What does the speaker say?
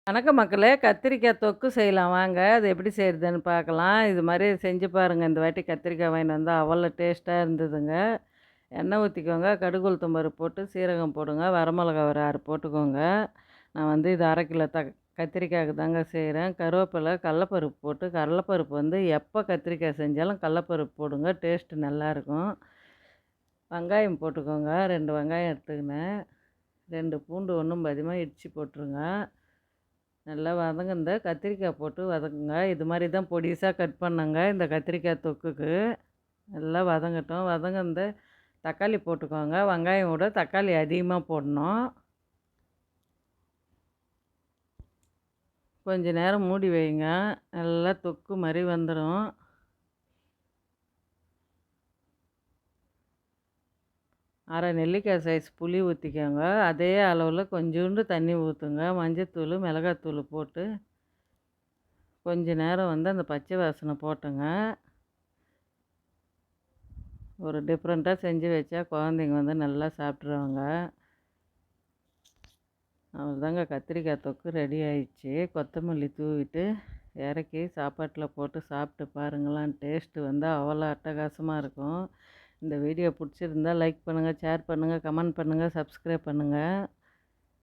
வணக்கம் மக்களே! கத்திரிக்காய் தொக்கு செய்யலாம் வாங்க. அது எப்படி செய்றதுன்னு பார்க்கலாம். இது மாரி செஞ்சு பாருங்க. இந்த வாட்டி கத்திரிக்காய் வாங்கின்னு வந்தா அவ்வளோ டேஸ்ட்டா இருந்ததுங்க. எண்ணெய் ஊத்திக்கோங்க, கடுகு உளுத்தம் பருப்பு போட்டு சீரகம் போடுங்க, வரமிளகா ஒரு 6 போட்டுக்கோங்க. நான் வந்து இது 1/2 கிலோ கத்திரிக்காய்க்கு தாங்க செய்றேன். கருவேப்பிலை, கடலப்பருப்பு போட்டு கடலப்பருப்பு வந்து எப்போ கத்திரிக்காய் செஞ்சாலும் கடலப்பருப்பு போடுங்க. டேஸ்ட்டு நல்லாயிருக்கும். வெங்காயம் போட்டுக்கோங்க. 2 வெங்காயம் எடுத்துக்கினேன். 2 பூண்டு ஒண்ணும் பாதியுமா இடிச்சு போட்டுருங்க. நல்லா வதங்குந்த கத்திரிக்காய் போட்டு வதக்குங்க. இது மாரி தான் பொடிசா கட் பண்ணேங்க இந்த கத்திரிக்காய் தொக்குக்கு. நல்லா வதங்கட்டும். வதங்குந்த தக்காளி போட்டுக்கோங்க. வெங்காயம் விட தக்காளி அதிகமாக போடணும். கொஞ்ச நேரம் மூடி வைங்க. நல்லா தொக்கு மாரி வந்துடும். அரை நெல்லிக்காய் சைஸ் புளி ஊற்றிக்கோங்க. அதே அளவில் கொஞ்சோண்டு தண்ணி ஊற்றுங்க. மஞ்சத்தூள், மிளகாத்தூள் போட்டு கொஞ்ச நேரம் வந்து அந்த பச்சை வாசனை போட்டுங்க. ஒரு டிஃப்ரெண்ட்டாக செஞ்சு வச்சா குழந்தைங்க வந்து நல்லா சாப்பிட்ருவாங்க. அவ்வளோதாங்க கத்திரிக்காய் தொக்கு ரெடி ஆயிடுச்சு. கொத்தமல்லி தூவிட்டு இறக்கி சாப்பாட்டில் போட்டு சாப்பிட்டு பாருங்களேன். டேஸ்ட்டு வந்து அவ்வளோ அட்டகாசமாக இருக்கும். இந்த வீடியோ பிடிச்சிருந்தா லைக் பண்ணுங்கள், ஷேர் பண்ணுங்கள், கமெண்ட் பண்ணுங்கள், சப்ஸ்கிரைப் பண்ணுங்கள்.